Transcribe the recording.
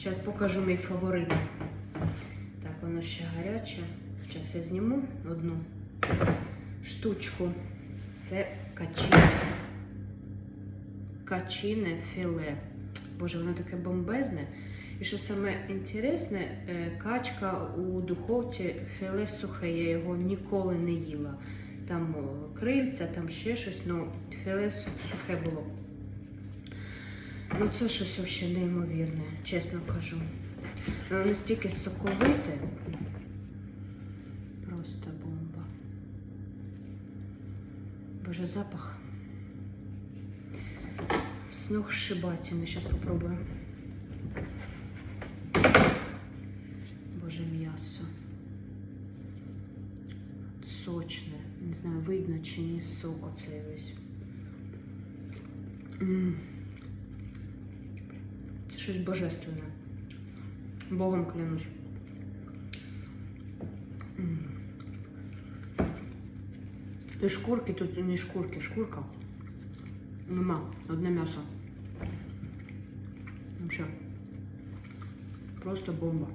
Зараз покажу мій фаворит. Так, воно ще гаряче. Зараз я зніму одну штучку. Це качине філе. Боже, воно таке бомбезне. І що саме інтересне, качка у духовці філе сухе. Я його ніколи не їла. Там крильця, там ще щось, ну філе сухе було. Ну це щось взагалі неймовірне, чесно кажу. Воно настільки соковите. Просто бомба. Боже, запах. Сногсшибательный. Сейчас попробую. Боже, м'ясо. Сочне. Не знаю, видно чи ні сок оцей весь. Це щось божественне. Богом клянусь. І шкурки тут не шкурки, шкурка. Нема, одне м'ясо. Вообще. Просто бомба.